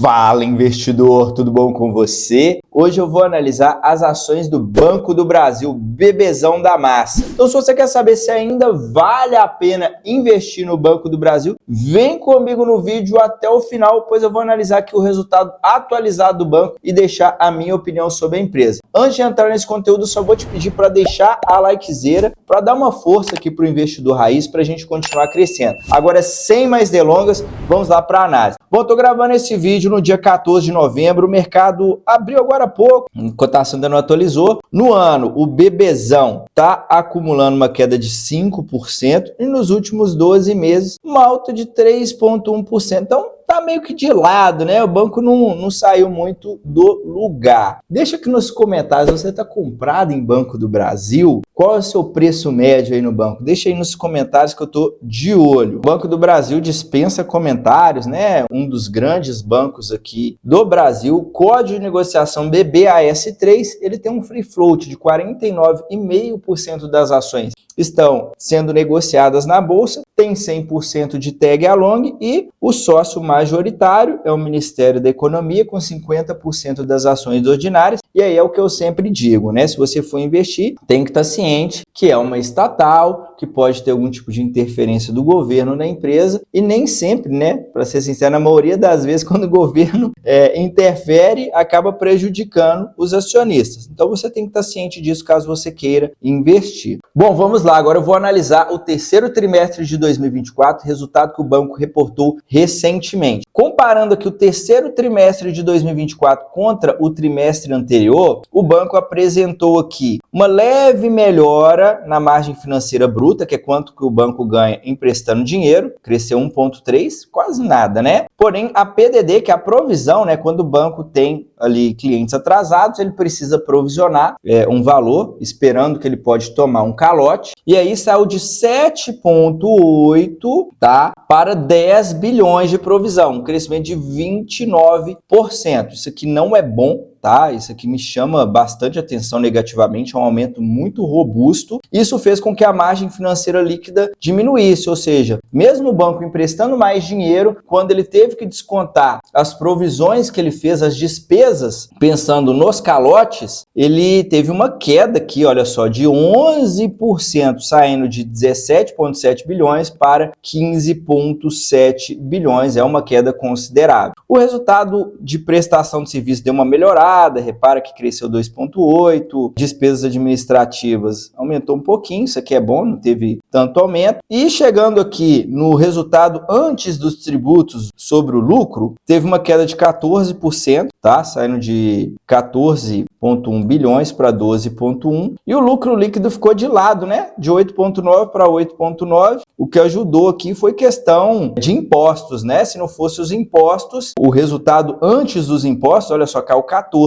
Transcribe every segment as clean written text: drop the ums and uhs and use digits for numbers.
Fala, investidor, tudo bom com você? Hoje eu vou analisar as ações do Banco do Brasil, bebezão da massa. Então, se você quer saber se ainda vale a pena investir no Banco do Brasil, vem comigo no vídeo até o final, pois eu vou analisar aqui o resultado atualizado do banco e deixar a minha opinião sobre a empresa. Antes de entrar nesse conteúdo, só vou te pedir para deixar a likezeira, para dar uma força aqui para o investidor raiz, para a gente continuar crescendo. Agora, sem mais delongas, vamos lá para a análise. Bom, estou gravando esse vídeo no dia 14 de novembro, o mercado abriu agora há pouco, a cotação ainda não atualizou. No ano, o bebezão está acumulando uma queda de 5% e nos últimos 12 meses, uma alta de 3,1%. Então, tá meio que de lado, né? O banco não saiu muito do lugar. Deixa aqui nos comentários, você está comprado em Banco do Brasil? Qual é o seu preço médio aí no banco? Deixa aí nos comentários que eu tô de olho. O Banco do Brasil dispensa comentários, né? Um dos grandes bancos aqui do Brasil, código de negociação BBAS3, ele tem um free float de 49,5% das ações estão sendo negociadas na bolsa, tem 100% de tag along e o sócio majoritário é o Ministério da Economia com 50% das ações ordinárias. E aí é o que eu sempre digo, né? Se você for investir, tem que estar ciente que é uma estatal, que pode ter algum tipo de interferência do governo na empresa e nem sempre, né? Para ser sincero, na maioria das vezes, quando o governo interfere, acaba prejudicando os acionistas. Então você tem que estar ciente disso caso você queira investir. Bom, vamos lá. Agora eu vou analisar o terceiro trimestre de 2024, resultado que o banco reportou recentemente. Comparando aqui o terceiro trimestre de 2024 contra o trimestre anterior, o banco apresentou aqui uma leve melhora na margem financeira bruta, que é quanto que o banco ganha emprestando dinheiro, cresceu 1,3, quase nada, né? Porém, a PDD, que é a provisão, né, quando o banco tem ali clientes atrasados, ele precisa provisionar um valor, esperando que ele pode tomar um calote, e aí saiu de 7,8, tá, para 10 bilhões de provisão, um crescimento de 29%. Isso aqui não é bom, tá? Isso aqui me chama bastante atenção negativamente, é um aumento muito robusto. Isso fez com que a margem financeira líquida diminuísse, ou seja, mesmo o banco emprestando mais dinheiro, quando ele teve que descontar as provisões que ele fez, as despesas, pensando nos calotes, ele teve uma queda aqui, olha só, de 11%, saindo de 17,7 bilhões para 15,7 bilhões, é uma queda considerável. O resultado de prestação de serviço deu uma melhorada, repara que cresceu 2,8%, despesas administrativas aumentou um pouquinho, isso aqui é bom, não teve tanto aumento. E chegando aqui no resultado antes dos tributos sobre o lucro, teve uma queda de 14%, tá? Saindo de 14,1 bilhões para 12,1. E o lucro líquido ficou de lado, né? De 8,9 para 8,9. O que ajudou aqui foi questão de impostos, né? Se não fosse os impostos, o resultado antes dos impostos, olha só, caiu 14%.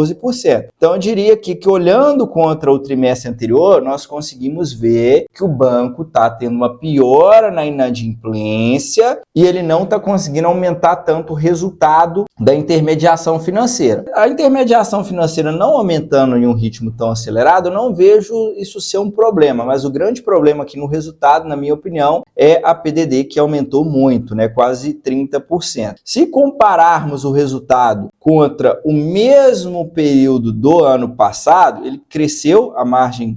Então eu diria aqui que olhando contra o trimestre anterior, nós conseguimos ver que o banco está tendo uma piora na inadimplência e ele não está conseguindo aumentar tanto o resultado da intermediação financeira. A intermediação financeira não aumentando em um ritmo tão acelerado, eu não vejo isso ser um problema, mas o grande problema aqui no resultado, na minha opinião, é a PDD, que aumentou muito, né? Quase 30%. Se compararmos o resultado contra o mesmo período do ano passado, ele cresceu a margem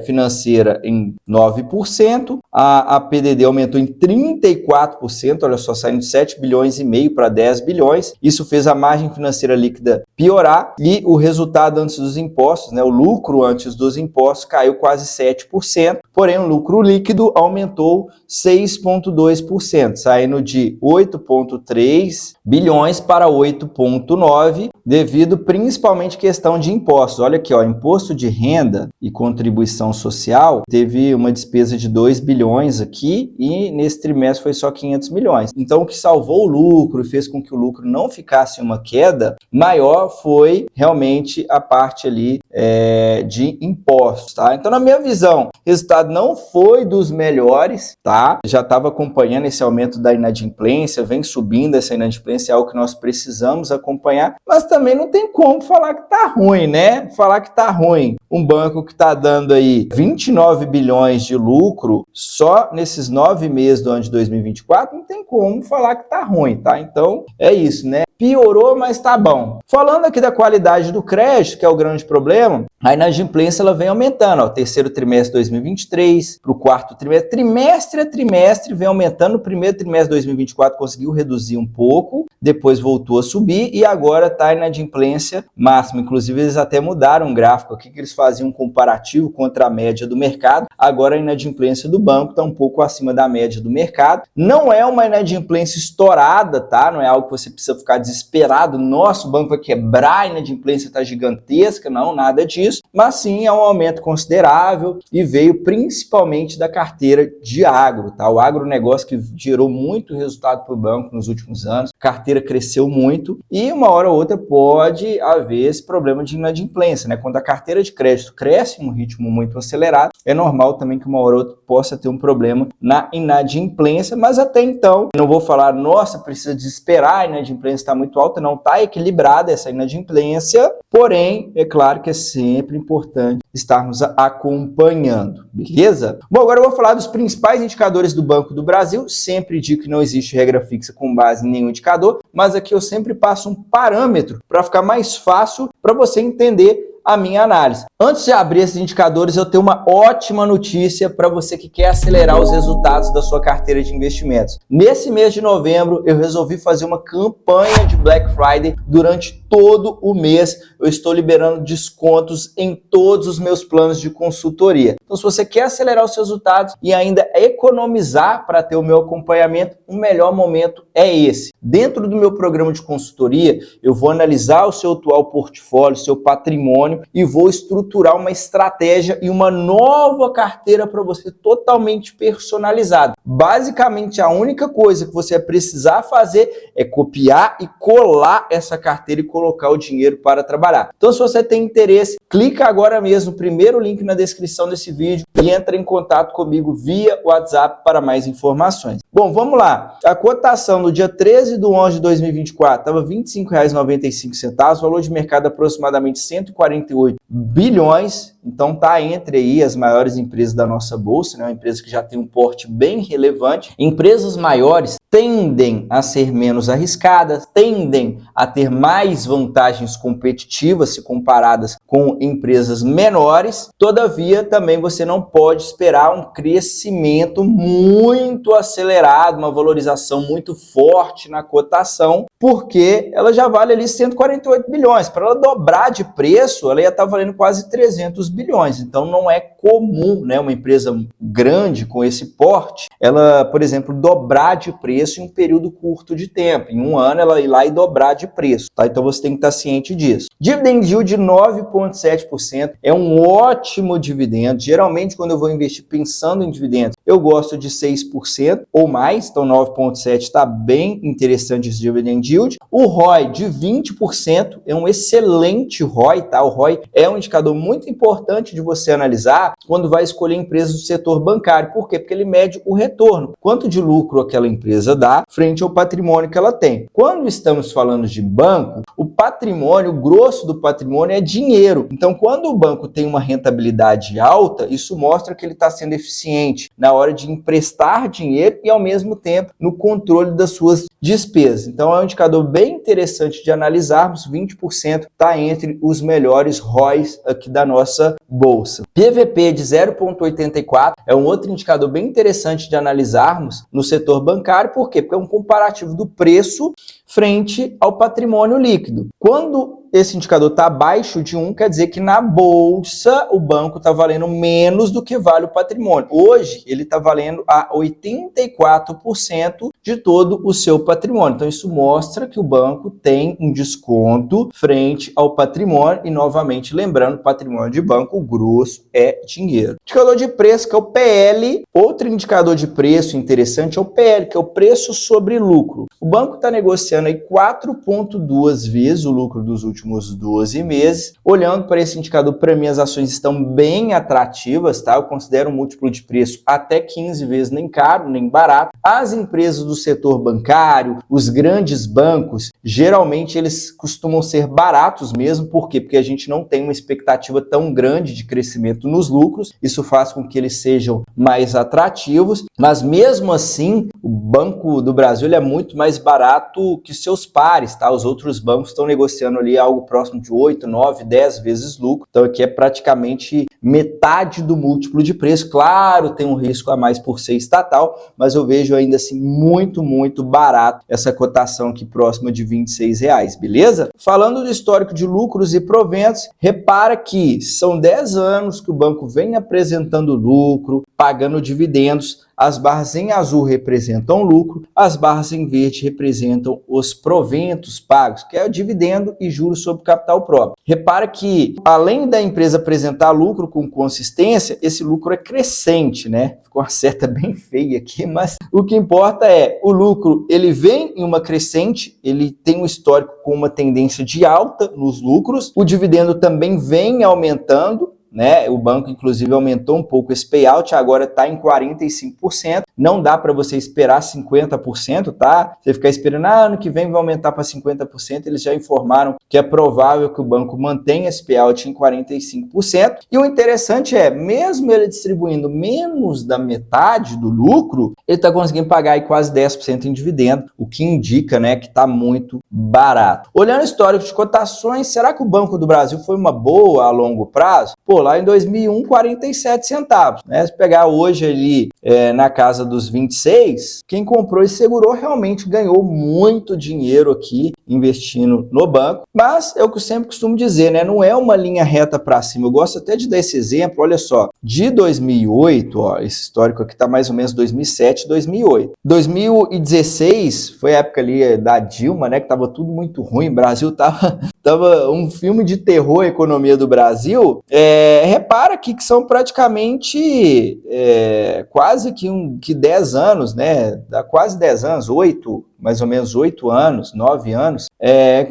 financeira em 9%, a PDD aumentou em 34%, olha só, saindo de 7 bilhões e meio para 10 bilhões. Isso fez a margem financeira líquida piorar e o resultado antes dos impostos, né, o lucro antes dos impostos caiu quase 7%, porém o lucro líquido aumentou 6,2%, saindo de 8,3 bilhões para 8,9, devido principalmente à questão de impostos. Olha aqui, ó, imposto de renda e contribuição social, teve uma despesa de 2 bilhões aqui e nesse trimestre foi só 500 milhões. Então o que salvou o lucro e fez com que o lucro não ficasse em uma queda maior foi realmente a parte ali de impostos, tá? Então na minha visão, o resultado não foi dos melhores, tá? Já estava acompanhando esse aumento da inadimplência, vem subindo essa inadimplência, é algo que nós precisamos acompanhar, mas também não tem como falar que tá ruim, né? Falar que tá ruim. Um banco que tá dando aí 29 bilhões de lucro só nesses 9 meses do ano de 2024, não tem como falar que tá ruim, tá? Então, é isso, né? Piorou, mas tá bom. Falando aqui da qualidade do crédito, que é o grande problema, a inadimplência ela vem aumentando, ó, terceiro trimestre de 2023, para o quarto trimestre, trimestre a trimestre vem aumentando. No primeiro trimestre de 2024 conseguiu reduzir um pouco, depois voltou a subir e agora está a inadimplência máxima. Inclusive eles até mudaram o gráfico aqui, que eles faziam um comparativo contra a média do mercado. Agora a inadimplência do banco está um pouco acima da média do mercado. Não é uma inadimplência estourada, tá? Não é algo que você precisa ficar desesperado. Nossa, o banco vai quebrar, a inadimplência está gigantesca. Não, nada disso. Mas sim, é um aumento considerável e veio principalmente da carteira de agro, tá? O agronegócio que gerou muito resultado para o banco nos últimos anos, a carteira cresceu muito e uma hora ou outra pode haver esse problema de inadimplência, né? Quando a carteira de crédito cresce em um ritmo muito acelerado, é normal também que uma hora ou outra possa ter um problema na inadimplência, mas até então, não vou falar, nossa, precisa desesperar, a inadimplência está muito alta, não, está equilibrada essa inadimplência, porém, é claro que é sempre importante estarmos acompanhando, beleza? Bom, agora eu vou falar dos principais indicadores do Banco do Brasil. Sempre digo que não existe regra fixa com base em nenhum indicador, mas aqui eu sempre passo um parâmetro para ficar mais fácil para você entender a minha análise. Antes de abrir esses indicadores, eu tenho uma ótima notícia para você que quer acelerar os resultados da sua carteira de investimentos. Nesse mês de novembro, eu resolvi fazer uma campanha de Black Friday durante todo o mês. Eu estou liberando descontos em todos os meus planos de consultoria. Então, se você quer acelerar os seus resultados e ainda economizar para ter o meu acompanhamento, o melhor momento é esse. Dentro do meu programa de consultoria, eu vou analisar o seu atual portfólio, seu patrimônio, e vou estruturar uma estratégia e uma nova carteira para você totalmente personalizada. Basicamente, a única coisa que você vai precisar fazer é copiar e colar essa carteira e colocar o dinheiro para trabalhar. Então, se você tem interesse, clica agora mesmo no primeiro link na descrição desse vídeo e entra em contato comigo via WhatsApp para mais informações. Bom, vamos lá. A cotação no dia 13 de 11 de 2024 estava R$ 25,95, valor de mercado aproximadamente 148 bilhões, então tá entre aí as maiores empresas da nossa bolsa, né? Uma empresa que já tem um porte bem relevante. Empresas maiores tendem a ser menos arriscadas, tendem a ter mais vantagens competitivas se comparadas com empresas menores. Todavia, também você não pode esperar um crescimento muito acelerado, uma valorização muito forte na cotação, porque ela já vale ali 148 bilhões. Para ela dobrar de preço, ela ia estar valendo quase 300 bilhões. Então, não é comum, né, uma empresa grande com esse porte, ela, por exemplo, dobrar de preço em um período curto de tempo. Em um ano, ela ir lá e dobrar de preço, tá? Então, você tem que estar ciente disso. Dividend yield de 9,7% é um ótimo dividendo. Geralmente, quando eu vou investir pensando em dividendos, eu gosto de 6% ou mais. Então, 9,7% está bem interessante esse dividend yield. O ROI de 20% é um excelente ROI, tá? O ROI é um indicador muito importante de você analisar quando vai escolher empresas do setor bancário. Por quê? Porque ele mede o retorno. Quanto de lucro aquela empresa dá frente ao patrimônio que ela tem. Quando estamos falando de banco, o patrimônio, o grosso do patrimônio é dinheiro. Então, quando o banco tem uma rentabilidade alta, isso mostra que ele está sendo eficiente na hora de emprestar dinheiro e, ao mesmo tempo, no controle das suas despesas. Então, é um indicador bem interessante de analisarmos. 20% está entre os melhores ROIs aqui da nossa bolsa. PVP de 0,84 é um outro indicador bem interessante de analisarmos no setor bancário. Por quê? Porque é um comparativo do preço frente ao patrimônio líquido. Quando esse indicador está abaixo de 1, quer dizer que na bolsa o banco está valendo menos do que vale o patrimônio. Hoje ele está valendo a 84% de todo o seu patrimônio. Então isso mostra que o banco tem um desconto frente ao patrimônio e, novamente, lembrando, patrimônio de banco, o grosso é dinheiro. Indicador de preço, que é o PL. Outro indicador de preço interessante é o PL, que é o preço sobre lucro. O banco está negociando negociando aí 4,2 vezes o lucro dos últimos 12 meses. Olhando para esse indicador, para mim as ações estão bem atrativas, tá? Eu considero um múltiplo de preço até 15 vezes nem caro, nem barato. As empresas do setor bancário, os grandes bancos, geralmente eles costumam ser baratos mesmo. Por quê? Porque a gente não tem uma expectativa tão grande de crescimento nos lucros. Isso faz com que eles sejam mais atrativos, mas mesmo assim, o Banco do Brasil ele é muito mais barato que seus pares, tá? Os outros bancos estão negociando ali algo próximo de 8, 9, 10 vezes lucro. Então aqui é praticamente metade do múltiplo de preço. Claro, tem um risco a mais por ser estatal, mas eu vejo ainda assim muito barato essa cotação aqui próxima de R$26, beleza? Falando do histórico de lucros e proventos, repara que são 10 anos que o banco vem apresentando lucro, pagando dividendos. As barras em azul representam lucro, as barras em verde representam os proventos pagos, que é o dividendo e juros sobre capital próprio. Repara que, além da empresa apresentar lucro com consistência, esse lucro é crescente, né? Ficou uma seta bem feia aqui, mas o que importa é o lucro, ele vem em uma crescente, ele tem um histórico com uma tendência de alta nos lucros, o dividendo também vem aumentando, né? O banco, inclusive, aumentou um pouco esse payout, agora está em 45%. Não dá para você esperar 50%, tá? Você ficar esperando, ano que vem vai aumentar para 50%. Eles já informaram que é provável que o banco mantenha esse payout em 45%. E o interessante é, mesmo ele distribuindo menos da metade do lucro, ele está conseguindo pagar aí quase 10% em dividendo, o que indica, né, que está muito barato. Olhando o histórico de cotações, será que o Banco do Brasil foi uma boa a longo prazo? Pô, lá em 2001, 47 centavos. Né? Se pegar hoje ali na casa dos 26, quem comprou e segurou realmente ganhou muito dinheiro aqui investindo no banco. Mas é o que eu sempre costumo dizer, né? Não é uma linha reta para cima. Eu gosto até de dar esse exemplo. Olha só, de 2008, ó, esse histórico aqui está mais ou menos 2007, 2008. 2016 foi a época ali da Dilma, né? Que estava tudo muito ruim. O Brasil tava um filme de terror, a economia do Brasil. Repara aqui que são praticamente quase que 10 anos, né? Dá quase 10 anos, mais ou menos 8 anos, 9 anos,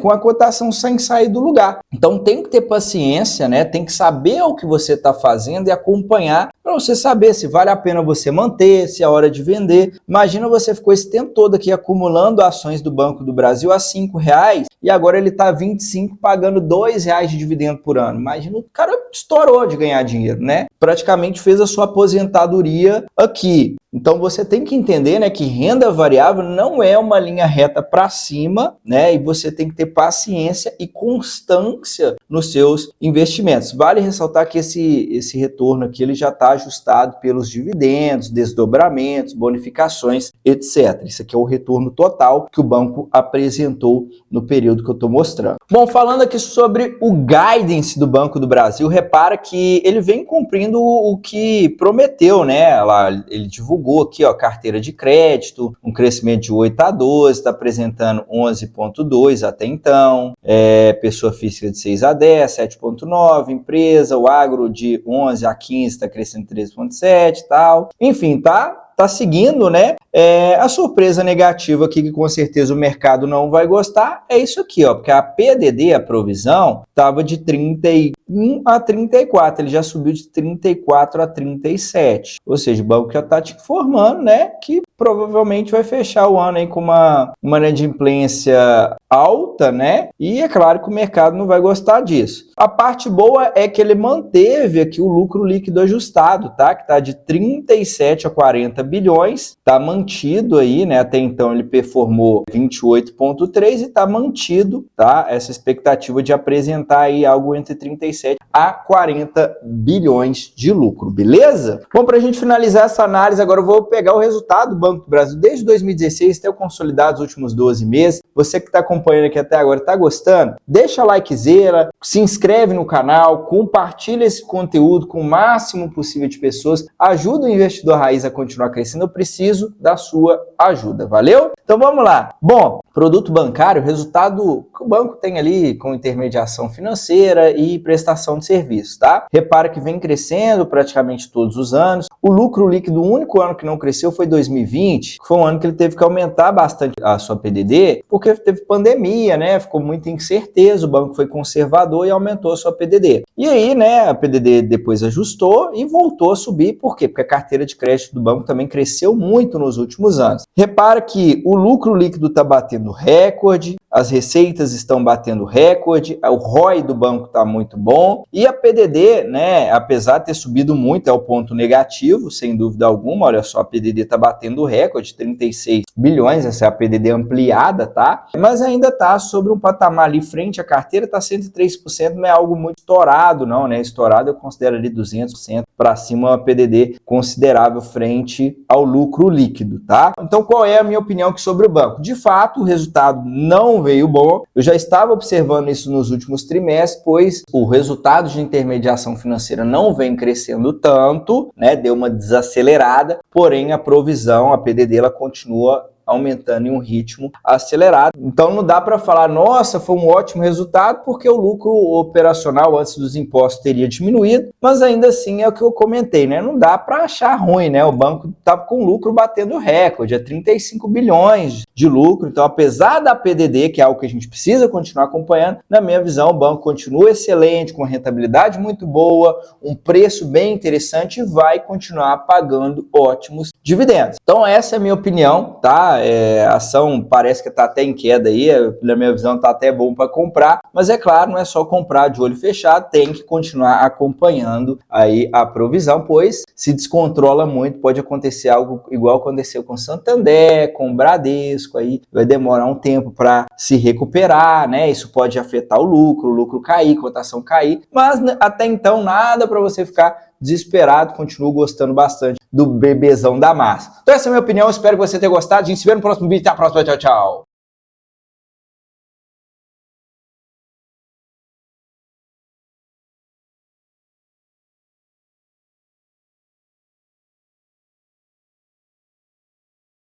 com a cotação sem sair do lugar. Então tem que ter paciência, né? Tem que saber o que você está fazendo e acompanhar para você saber se vale a pena você manter, se é hora de vender. Imagina você ficou esse tempo todo aqui acumulando ações do Banco do Brasil a R$5 e agora ele está 25 pagando R$2 de dividendo por ano. Imagina, o cara estourou de ganhar dinheiro, né? Praticamente fez a sua aposentadoria aqui. Então você tem que entender, né, que renda variável não é uma linha reta para cima, né? E você tem que ter paciência e constância nos seus investimentos. Vale ressaltar que esse retorno aqui ele já está ajustado pelos dividendos, desdobramentos, bonificações, etc. Isso aqui é o retorno total que o banco apresentou no período que eu estou mostrando. Bom, falando aqui sobre o guidance do Banco do Brasil, repara que ele vem cumprindo o que prometeu, né? Ele divulgou aqui, ó, carteira de crédito, um crescimento de 8 a 12, está apresentando 11,2 até então, pessoa física de 6 a 10, 7,9, empresa, o agro de 11 a 15 está crescendo 13,7 e tal. Enfim, tá seguindo, né? A surpresa negativa aqui, que com certeza o mercado não vai gostar, é isso aqui, ó, porque a PDD, a provisão, estava de 31 a 34, ele já subiu de 34 a 37, ou seja, o banco já está te informando, né, que provavelmente vai fechar o ano aí com uma inadimplência alta, né, e é claro que o mercado não vai gostar disso. A parte boa é que ele manteve aqui o lucro líquido ajustado, tá, que está de 37 a 40 bilhões, tá mantido aí, né? Até então ele performou 28,3 e tá mantido, tá? Essa expectativa de apresentar aí algo entre 37 a 40 bilhões de lucro, beleza? Bom, para a gente finalizar essa análise, agora eu vou pegar o resultado do Banco do Brasil desde 2016 até o consolidado dos últimos 12 meses. Você que está acompanhando aqui até agora, tá gostando? Deixa a likezera, se inscreve no canal, compartilha esse conteúdo com o máximo possível de pessoas, ajuda o Investidor Raiz a continuar crescendo, eu preciso da sua ajuda, valeu? Então vamos lá. Bom, produto bancário, resultado que o banco tem ali com intermediação financeira e prestação de serviço, tá? Repara que vem crescendo praticamente todos os anos. O lucro líquido, o único ano que não cresceu foi 2020, que foi um ano que ele teve que aumentar bastante a sua PDD, porque teve pandemia, né? Ficou muita incerteza, o banco foi conservador e aumentou a sua PDD. E aí, né, a PDD depois ajustou e voltou a subir. Por quê? Porque a carteira de crédito do banco também cresceu muito nos últimos anos. Repara que o lucro líquido está batendo recorde, as receitas estão batendo recorde, o ROI do banco está muito bom e a PDD, né, apesar de ter subido muito, é o ponto negativo, sem dúvida alguma. Olha só, a PDD está batendo recorde, 36 bilhões, essa é a PDD ampliada, tá? Mas ainda está sobre um patamar ali frente à carteira, está 103%, não é algo muito estourado não, né? Estourado eu considero ali 200% para cima, uma PDD considerável frente ao lucro líquido, tá? Então qual é a minha opinião aqui sobre o banco? De fato, o resultado não veio bom. Eu já estava observando isso nos últimos trimestres, pois o resultado de intermediação financeira não vem crescendo tanto, né? Deu uma desacelerada, porém a provisão, a PDD, ela continua aumentando em um ritmo acelerado. Então não dá para falar, nossa, foi um ótimo resultado, porque o lucro operacional antes dos impostos teria diminuído, mas ainda assim é o que eu comentei, né? Não dá para achar ruim, né? O banco está com lucro batendo recorde, é 35 bilhões de lucro. Então, apesar da PDD, que é algo que a gente precisa continuar acompanhando, na minha visão, o banco continua excelente, com rentabilidade muito boa, um preço bem interessante e vai continuar pagando ótimos dividendos. Então, essa é a minha opinião, tá? A ação parece que está até em queda aí, na minha visão está até bom para comprar, mas é claro, não é só comprar de olho fechado, tem que continuar acompanhando aí a provisão, pois se descontrola muito, pode acontecer algo igual aconteceu com Santander, com Bradesco, aí vai demorar um tempo para se recuperar, né? Isso pode afetar o lucro cair, cotação cair, mas até então nada para você ficar desesperado, continuo gostando bastante do bebezão da massa. Então essa é a minha opinião, espero que você tenha gostado, a gente se vê no próximo vídeo, até a próxima, tchau, tchau!